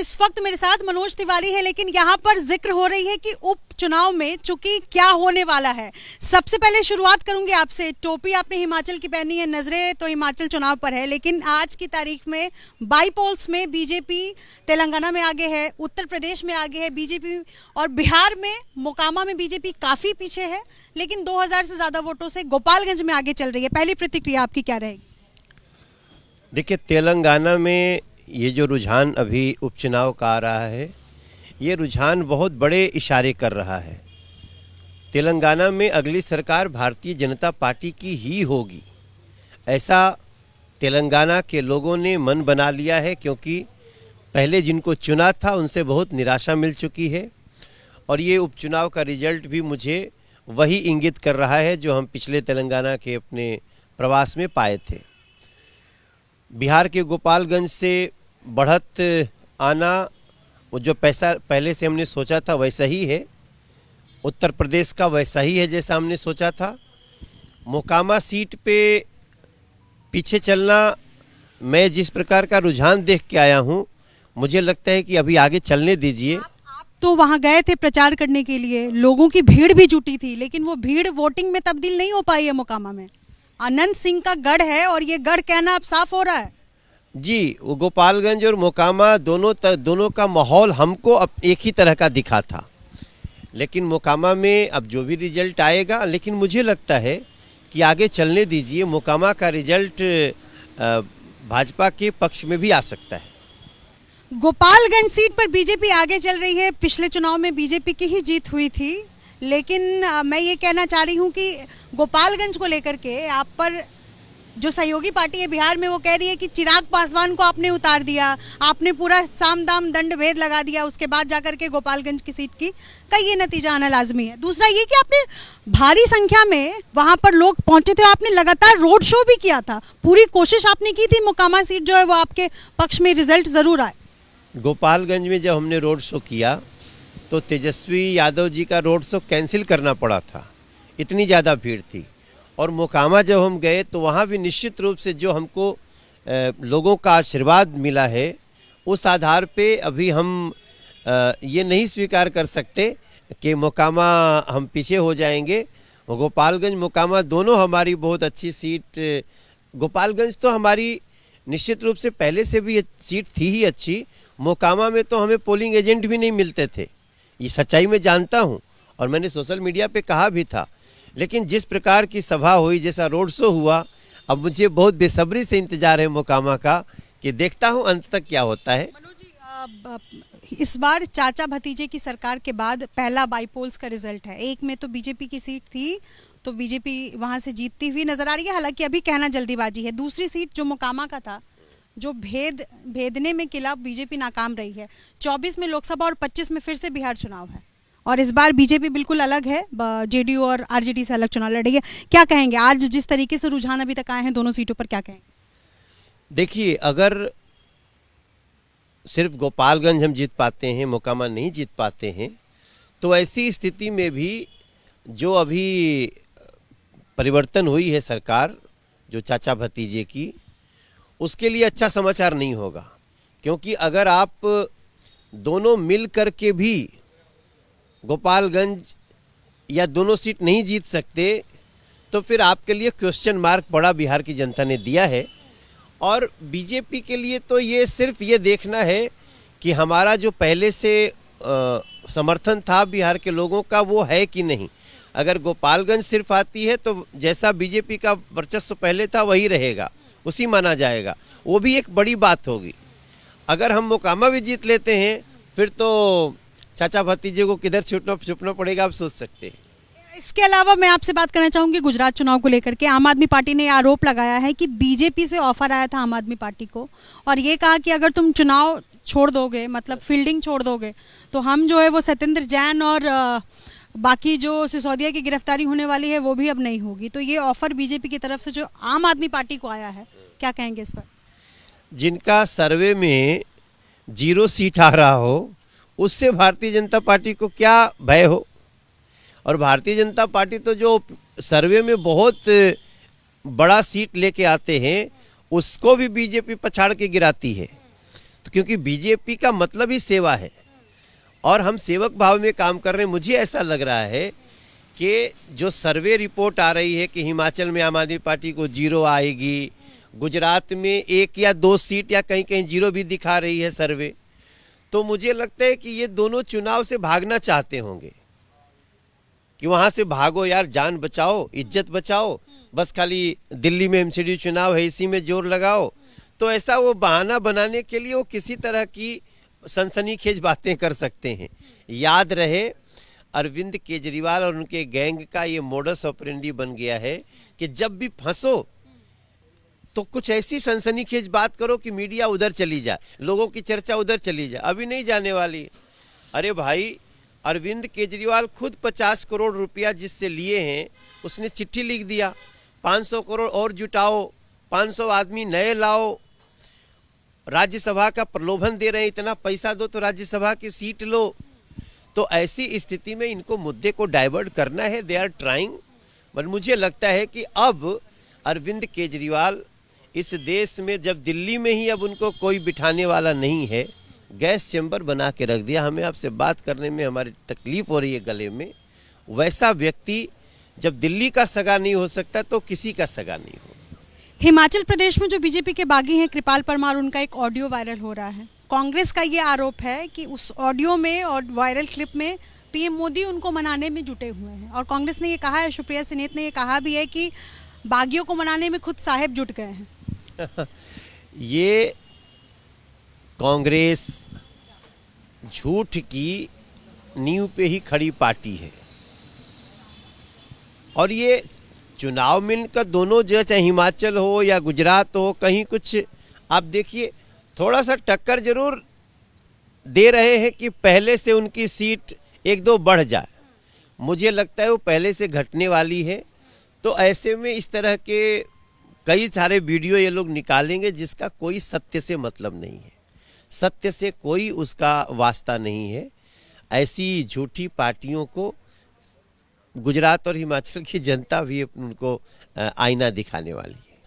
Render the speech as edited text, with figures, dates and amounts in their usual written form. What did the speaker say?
इस वक्त मेरे साथ मनोज तिवारी है, लेकिन यहाँ पर जिक्र हो रही है कि उपचुनाव में चूंकि क्या होने वाला है। सबसे पहले शुरुआत करूंगी आपसे। टोपी आपने हिमाचल की पहनी है, नजरें तो हिमाचल चुनाव पर है, लेकिन आज की तारीख में बाई पोल्स में बीजेपी तेलंगाना में आगे है, उत्तर प्रदेश में आगे है बीजेपी, और बिहार में मोकामा में बीजेपी काफी पीछे है, लेकिन 2000 से ज्यादा वोटों से गोपालगंज में आगे चल रही है। पहली प्रतिक्रिया आपकी क्या रहेगी? देखिए, तेलंगाना में ये जो रुझान अभी उपचुनाव का आ रहा है, ये रुझान बहुत बड़े इशारे कर रहा है। तेलंगाना में अगली सरकार भारतीय जनता पार्टी की ही होगी, ऐसा तेलंगाना के लोगों ने मन बना लिया है, क्योंकि पहले जिनको चुना था उनसे बहुत निराशा मिल चुकी है। और ये उपचुनाव का रिजल्ट भी मुझे वही इंगित कर रहा है जो हम पिछले तेलंगाना के अपने प्रवास में पाए थे। बिहार के गोपालगंज से बढ़त आना, वो जो पैसा पहले से हमने सोचा था वैसा ही है। उत्तर प्रदेश का वैसा ही है जैसा हमने सोचा था। मोकामा सीट पे पीछे चलना, मैं जिस प्रकार का रुझान देख के आया हूँ, मुझे लगता है कि अभी आगे चलने दीजिए। आप तो वहां गए थे प्रचार करने के लिए, लोगों की भीड़ भी जुटी थी, लेकिन वो भीड़ वोटिंग में तब्दील नहीं हो पाई है। मोकामा में अनंत सिंह का गढ़ है और ये गढ़ कहना अब साफ हो रहा है। जी, वो गोपालगंज और मोकामा दोनों का माहौल हमको अब एक ही तरह का दिखा था, लेकिन मोकामा में अब जो भी रिजल्ट आएगा, लेकिन मुझे लगता है कि आगे चलने दीजिए। मोकामा का रिजल्ट भाजपा के पक्ष में भी आ सकता है। गोपालगंज सीट पर बीजेपी आगे चल रही है। पिछले चुनाव में बीजेपी की ही जीत हुई थी, लेकिन मैं ये कहना चाह रही हूँ कि गोपालगंज को लेकर के आप पर जो सहयोगी पार्टी है बिहार में, वो कह रही है कि चिराग पासवान को आपने उतार दिया, आपने पूरा साम दाम दंड भेद लगा दिया, उसके बाद जाकर के गोपालगंज की सीट की का ये नतीजा आना लाजमी है। दूसरा ये कि आपने भारी संख्या में वहां पर लोग पहुंचे थे, आपने लगातार रोड शो भी किया था, पूरी कोशिश आपने की थी मोकामा सीट जो है वो आपके पक्ष में रिजल्ट जरूर आए। गोपालगंज में जब हमने रोड शो किया तो तेजस्वी यादव जी का रोड शो कैंसिल करना पड़ा था, इतनी ज़्यादा भीड़ थी। और मोकामा जब हम गए तो वहाँ भी निश्चित रूप से जो हमको लोगों का आशीर्वाद मिला है, उस आधार पे अभी हम ये नहीं स्वीकार कर सकते कि मोकामा हम पीछे हो जाएंगे। गोपालगंज मोकामा दोनों हमारी बहुत अच्छी सीट। गोपालगंज तो हमारी निश्चित रूप से पहले से भी सीट थी ही अच्छी। मोकामा में तो हमें पोलिंग एजेंट भी नहीं मिलते थे, ये सच्चाई मैं जानता हूँ, और मैंने सोशल मीडिया पे कहा भी था। लेकिन जिस प्रकार की सभा हुई, जैसा रोड शो हुआ, अब मुझे बहुत बेसब्री से इंतजार है मोकामा का कि देखता हूँ अंत तक क्या होता है। मनोज जी, इस बार चाचा भतीजे की सरकार के बाद पहला बाईपोल्स का रिजल्ट है। एक में तो बीजेपी की सीट थी, तो बीजेपी वहां से जीतती हुई नजर आ रही है, हालांकि अभी कहना जल्दीबाजी है। दूसरी सीट जो मोकामा का था, जो भेदने में किला बीजेपी नाकाम रही है। 24 में लोकसभा और 25 में फिर से बिहार चुनाव है, और इस बार बीजेपी बिल्कुल अलग है, जेडीयू और आरजेडी से अलग चुनाव लड़ रही है। क्या कहेंगे आज जिस तरीके से रुझान अभी तक आए हैं दोनों सीटों पर, क्या कहेंगे? देखिए, अगर सिर्फ गोपालगंज हम जीत पाते हैं, मोकामा नहीं जीत पाते हैं, तो ऐसी स्थिति में भी जो अभी परिवर्तन हुई है सरकार, जो चाचा भतीजे की, उसके लिए अच्छा समाचार नहीं होगा। क्योंकि अगर आप दोनों मिल कर के भी गोपालगंज या दोनों सीट नहीं जीत सकते, तो फिर आपके लिए क्वेश्चन मार्क बड़ा बिहार की जनता ने दिया है। और बीजेपी के लिए तो ये सिर्फ ये देखना है कि हमारा जो पहले से समर्थन था बिहार के लोगों का, वो है कि नहीं। अगर गोपालगंज सिर्फ आती है तो जैसा बीजेपी का वर्चस्व पहले था वही रहेगा, उसी माना जाएगा, वो भी एक बड़ी बात होगी। अगर हम मोकामा भी जीत लेते हैं, फिर तो चाचा भतीजे को किधर छुपना पड़ेगा, आप सोच सकते हैं। इसके अलावा मैं आपसे बात करना चाहूंगी गुजरात चुनाव को लेकर के। आम आदमी पार्टी ने आरोप लगाया है कि बीजेपी से ऑफर आया था आम आदमी पार्टी को, और ये कहा कि अगर तुम चुनाव छोड़ दोगे, मतलब फील्डिंग छोड़ दोगे, तो हम जो है वो सत्येंद्र जैन और बाकी जो सिसोदिया की गिरफ्तारी होने वाली है वो भी अब नहीं होगी। तो ये ऑफर बीजेपी की तरफ से जो आम आदमी पार्टी को आया है, क्या कहेंगे इस पर? जिनका सर्वे में 0 सीट आ रहा हो, उससे भारतीय जनता पार्टी को क्या भय हो। और भारतीय जनता पार्टी तो जो सर्वे में बहुत बड़ा सीट लेके आते हैं, उसको भी बीजेपी पछाड़ के गिराती है। तो क्योंकि बीजेपी का मतलब ही सेवा है और हम सेवक भाव में काम कर रहे हैं। मुझे ऐसा लग रहा है कि जो सर्वे रिपोर्ट आ रही है कि हिमाचल में आम आदमी पार्टी को 0 आएगी, गुजरात में 1 या 2 सीट या कहीं कहीं 0 भी दिखा रही है सर्वे, तो मुझे लगता है कि ये दोनों चुनाव से भागना चाहते होंगे कि वहाँ से भागो यार, जान बचाओ, इज्जत बचाओ, बस खाली दिल्ली में एमसीडी चुनाव है इसी में जोर लगाओ। तो ऐसा वो बहाना बनाने के लिए वो किसी तरह की सनसनीखेज बातें कर सकते हैं। याद रहे अरविंद केजरीवाल और उनके गैंग का ये मोडस ऑपरेंडी बन गया है कि जब भी फंसो तो कुछ ऐसी सनसनीखेज बात करो कि मीडिया उधर चली जाए, लोगों की चर्चा उधर चली जाए। अभी नहीं जाने वाली। अरे भाई, अरविंद केजरीवाल खुद 50 करोड़ रुपया जिससे लिए हैं उसने चिट्ठी लिख दिया, 500 करोड़ और जुटाओ, 500 आदमी नए लाओ, राज्यसभा का प्रलोभन दे रहे हैं, इतना पैसा दो तो राज्यसभा की सीट लो। तो ऐसी स्थिति में इनको मुद्दे को डाइवर्ट करना है, दे आर ट्राइंग। पर मुझे लगता है कि अब अरविंद केजरीवाल इस देश में, जब दिल्ली में ही अब उनको कोई बिठाने वाला नहीं है, गैस चैम्बर बना के रख दिया। हमें आपसे बात करने में हमारी तकलीफ हो रही है गले में। वैसा व्यक्ति जब दिल्ली का सगा नहीं हो सकता तो किसी का सगा नहीं हो। हिमाचल प्रदेश में जो बीजेपी के बागी हैं कृपाल परमार, उनका एक ऑडियो वायरल हो रहा है। कांग्रेस का ये आरोप है कि उस ऑडियो में और वायरल क्लिप में पीएम मोदी उनको मनाने में जुटे हुए हैं। और कांग्रेस ने ये कहा है, सुप्रिया सिनेत ने ये कहा भी है कि बागियों को मनाने में खुद साहेब जुट गए हैं। ये कांग्रेस झूठ की नींव पे ही खड़ी पार्टी है और ये चुनाव में इनका दोनों जगह, चाहे हिमाचल हो या गुजरात हो, कहीं कुछ आप देखिए थोड़ा सा टक्कर जरूर दे रहे हैं कि पहले से उनकी सीट 1-2 बढ़ जाए। मुझे लगता है वो पहले से घटने वाली है। तो ऐसे में इस तरह के कई सारे वीडियो ये लोग निकालेंगे जिसका कोई सत्य से मतलब नहीं है, सत्य से कोई उसका वास्ता नहीं है। ऐसी झूठी पार्टियों को गुजरात और हिमाचल की जनता भी उनको आईना दिखाने वाली है।